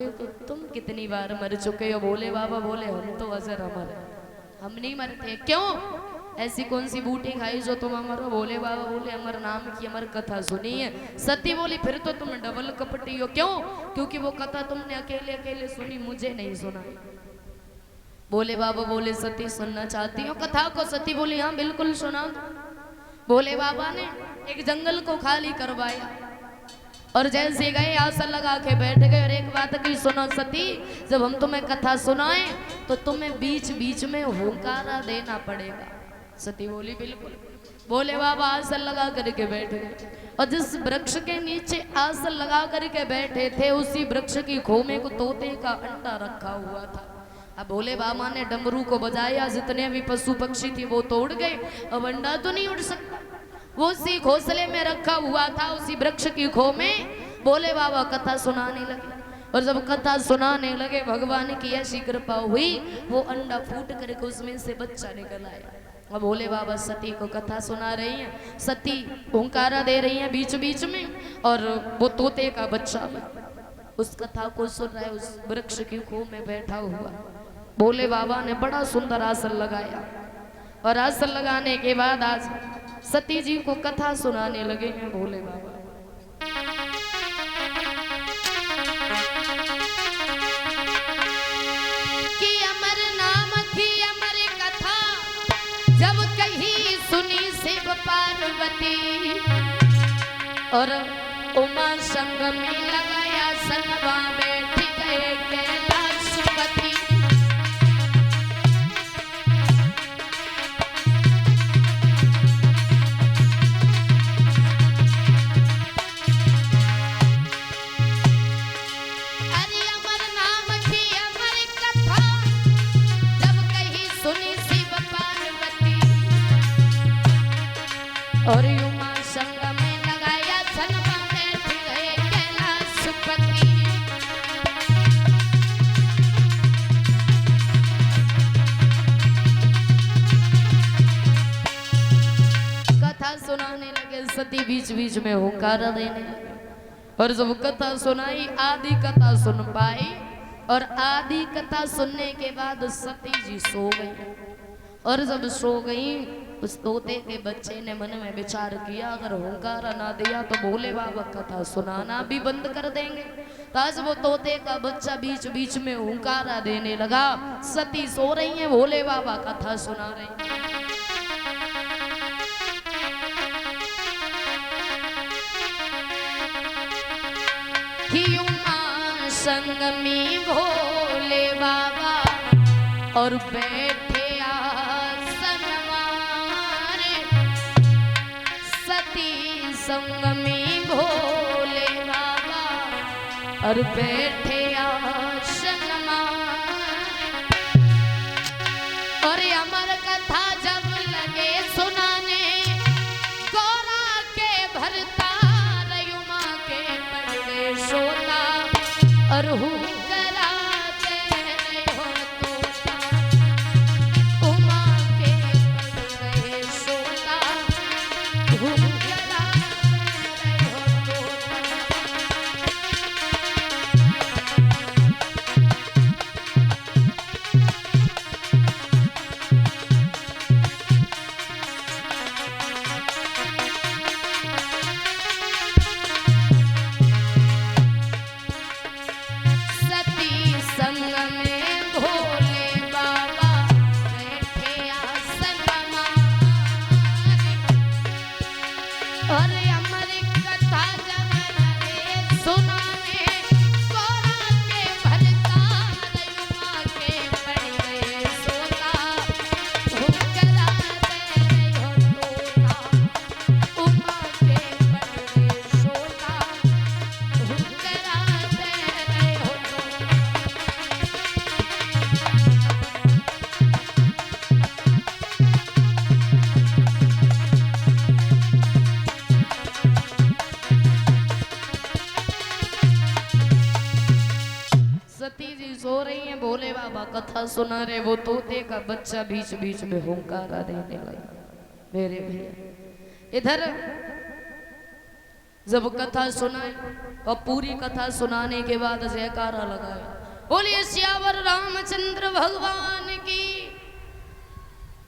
तो तुम कितनी बार मर चुके हो? बोले बाबा बोले हम तो अजर अमर है, हम नहीं मरते। क्यों? ऐसी कौन सी बूटी खाई जो तुम अमर हो? बोले बाबा बोले अमर नाम की अमर कथा सुनी है। सती बोली फिर तो तुम डबल कपटी हो। क्यों? क्योंकि वो कथा तुमने अकेले अकेले सुनी, मुझे नहीं सुना। बोले बाबा बोले सती सुनना चाहती हो कथा को? सती बोली हाँ बिल्कुल सुना दो। बोले बाबा ने एक जंगल को खाली करवाया और जैसे गए आसन लगा के बैठ गए। और एक बात की सुनो सती, जब हम तुम्हें कथा सुनाए तो तुम्हें बीच बीच में हुंकारा देना पड़ेगा। सती बोली बिल्कुल। बोले बाबा आसन लगा करके बैठ गए और जिस वृक्ष के नीचे आसन लगा करके बैठे थे उसी वृक्ष की खोमे को तोते का अंडा रखा हुआ था। अब भोले बाबा ने डमरू को बजाया, जितने भी पशु पक्षी थी वो तोड़ गए। अब अंडा तो नहीं उड़ सकता, वो उसी घोंसले में रखा हुआ था, उसी वृक्ष की खो में। भोले बाबा कथा सुनाने लगे और जब कथा सुनाने लगे भगवान की ऐसी कृपा हुई, वो अंडा फूट करके उसमें से बच्चा निकल आया। अब भोले बाबा सती को कथा सुना रही हैं, सती हुंकारा दे रही हैं बीच बीच में और वो तोते का बच्चा उस कथा को सुन रहा है उस वृक्ष की खो में बैठा हुआ। भोले बाबा ने बड़ा सुंदर आसन लगाया और आसन लगाने के बाद आज सती जी को कथा सुनाने लगे हैं भोले बाबा। कि अमर नाम की अमर कथा जब कहीं सुनी शिव पार्वती और उमा संग में लगाया सनवा बैठ गए कैलाशपति। और उमा संग में लगाया सनवा बैठ गए कैलाशपति। कथा सुनाने लगे सती बीच बीच में हुंकारा देने लगे और जब कथा सुनाई आदि कथा सुन पाई और आदि कथा सुनने के बाद सती जी सो गई। और जब सो गई उस तोते के बच्चे ने मन में विचार किया अगर हुंकारा ना दिया तो भोले बाबा कथा सुनाना भी बंद कर देंगे। तो आज वो तोते का बच्चा बीच बीच में हुंकारा देने लगा। सती सो रही है, भोले बाबा कथा सुना रहे हैं। उमा संग में भोले बाबा और बैठे संग में भोले बाबा और बैठे आसन और अमर कथा जब लगे सुनाने गौरा के भरता उमा के पड़ गए सोता और सो रही हैं, भोले बाबा कथा सुना रहे, वो तोते का बच्चा बीच बीच में हुंकारा देने लगा। मेरे भैया इधर जब कथा सुनाई और पूरी कथा सुनाने के बाद जयकारा लगाया, बोलिए सियावर रामचंद्र भगवान की।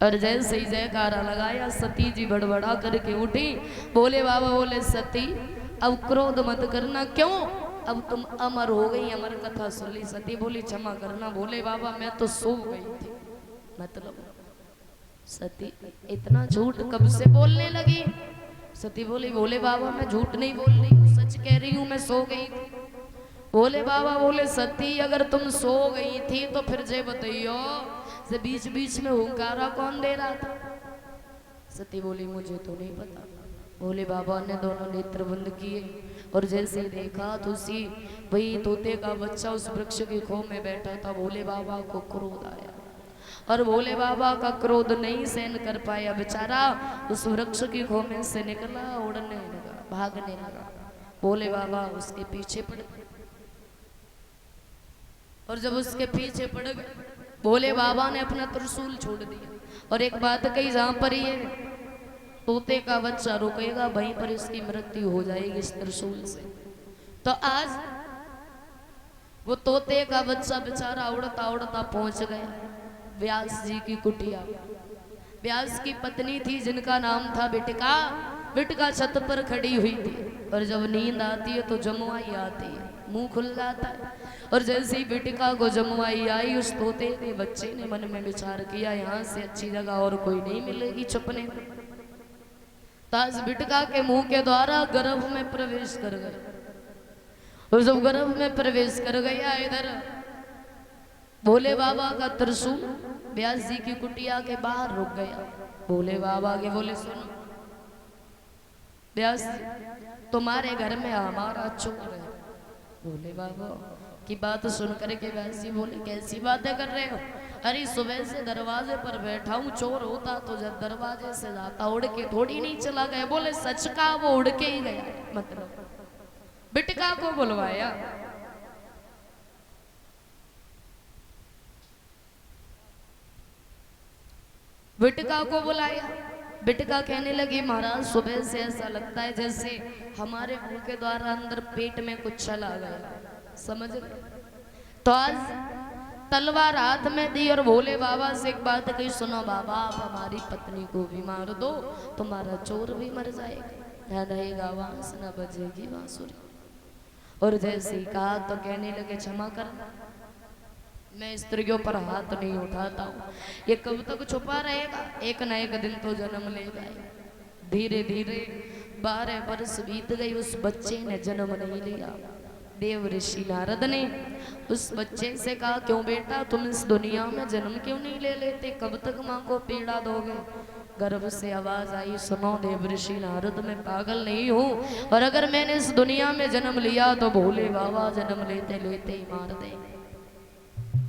और जैसे ही जयकारा लगाया सती जी बड़बड़ा करके उठी। बोले बाबा बोले सती अब क्रोध मत करना, क्यों? अब तुम अमर हो गई, अमर कथा सुन ली। सती बोली क्षमा करना। बोले बाबा मैं तो सो गई थी। मतलब सती इतना झूठ कब से बोलने लगी? सती बोली बोले बाबा मैं झूठ नहीं बोल रही हूँ, सच कह रही हूँ, मैं सो गई थी। बोले बाबा बोले सती अगर तुम सो गई थी तो फिर जे बताइयो से बीच बीच में हुंकारा कौन दे रहा था? सती बोली मुझे तो नहीं पता। बोले बाबा ने दोनों नेत्र बंद किए और जैसे देखा तो उसी वही तोते का बच्चा उस वृक्ष की खो में बैठा था। भोले बाबा को क्रोध आया और भोले बाबा का क्रोध नहीं सहन कर पाया, बेचारा उस वृक्ष की खो में से निकला, उड़ने लगा, भागने लगा। भोले बाबा उसके पीछे पड़ गए और जब उसके पीछे पड़ गए भोले बाबा ने अपना त्रिशूल छोड़ दिया और एक बात कही, जहां पर ये तोते का बच्चा रुकेगा वहीं पर इसकी मृत्यु हो जाएगी इस त्रिशूल से। तो आज वो तोते का बच्चा बेचारा उड़ता उड़ता पहुंच गया व्यास जी की कुटिया। व्यास की पत्नी थी जिनका नाम था बिटिका। बिटिका छत पर खड़ी हुई थी और जब नींद आती है तो जमुआई आती है, मुंह खुल जाता है। और जैसे ही बिटिका को जमुआई आई उस तोते के बच्चे ने मन में विचार किया यहाँ से अच्छी जगह और कोई नहीं मिलेगी छुपने को। ताज बिटिका के मुंह के द्वारा गर्भ में प्रवेश कर गए और जब गर्भ में प्रवेश कर गया इधर भोले बाबा का त्रिशूल व्यास जी की कुटिया के बाहर रुक गया। भोले बाबा के बोले सुनो व्यास तुम्हारे घर में हमारा चोर है। भोले बाबा की बात सुन करके व्यास जी बोले कैसी बातें कर रहे हो? अरे सुबह से दरवाजे पर बैठा हूँ, चोर होता तो जब दरवाजे से जाता उड़ के थोड़ी नहीं चला गया। बोले सच का वो उड़ के ही गया, मतलब बिटिका को बुलवाया। बिटिका को बुलाया। बिटिका कहने लगी महाराज सुबह से ऐसा लगता है जैसे हमारे मुंह के द्वारा अंदर पेट में कुछ चला गया, समझ गए? तो आज तलवार हाथ में दी और भोले बाबा से एक बात कही, सुनो बाबा आप हमारी पत्नी को भी मार दो, तुम्हारा चोर भी मर जाएगा, न रहेगा बांस न बजेगी बांसुरी। और जैसे ही कहा तो कहने लगे क्षमा करना, मैं स्त्रियों पर हाथ नहीं उठाता हूँ, ये कब तक छुपा रहेगा, एक न एक दिन तो जन्म लेगा। धीरे धीरे 12 वर्ष बीत गई, उस बच्चे ने जन्म नहीं लिया। देव ऋषि नारद ने उस बच्चे से कहा क्यों बेटा तुम इस दुनिया में जन्म क्यों नहीं ले लेते, कब तक माँ को पीड़ा दोगे? गर्भ से आवाज आई, सुनो देव ऋषि नारद मैं पागल नहीं हूँ, और अगर मैंने इस दुनिया में जन्म लिया तो भोले बाबा जन्म लेते लेते ही मार देंगे।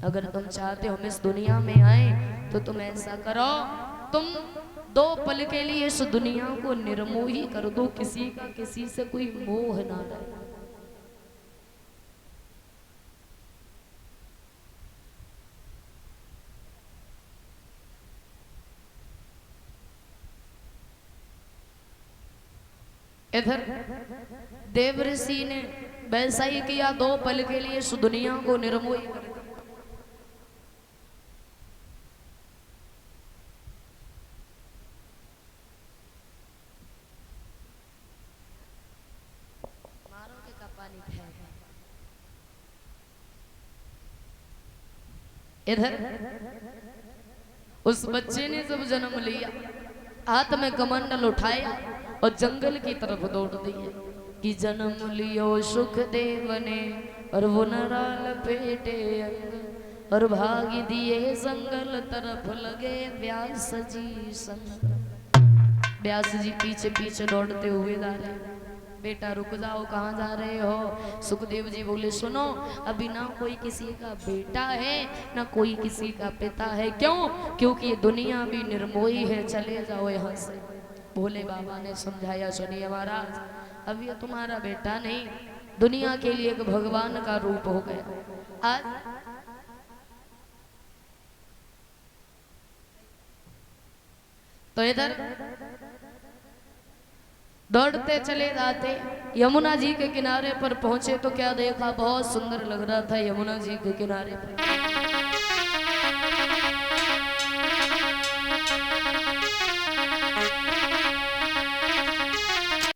अगर तुम चाहते हो हम इस दुनिया में आए तो तुम ऐसा करो, तुम 2 पल के लिए इस दुनिया को निर्मोही कर दो, किसी का किसी से कोई मोह ना रहे। इधर देव ऋषि ने वैसा ही किया, 2 पल के लिए इस दुनिया को निर्मोही कर दिया। मारोगे का पानी फेंक। इधर उस बच्चे ने जब जन्म लिया हाथ में कमंडल उठाया और जंगल की तरफ दौड़ दिए कि जन्म लियो सुख देव ने और वो नराल पेटे अंग और भाग दिए जंगल तरफ लगे व्यास जी संग। व्यास जी पीछे पीछे दौड़ते हुए जा रहे, बेटा रुक जाओ कहाँ जा रहे हो? सुखदेव जी बोले सुनो अभी ना कोई किसी का बेटा है ना कोई किसी का पिता है। क्यों? क्योंकि ये दुनिया भी निर्मोही है, चले जाओ यहाँ से। भोले बाबा ने समझाया सुनिए महाराज अब ये तुम्हारा बेटा नहीं, दुनिया के लिए एक भगवान का रूप हो गया। आज तो इधर दौड़ते चले जाते, यमुना जी के किनारे पर पहुंचे तो क्या देखा, बहुत सुंदर लग रहा था यमुना जी के किनारे पर।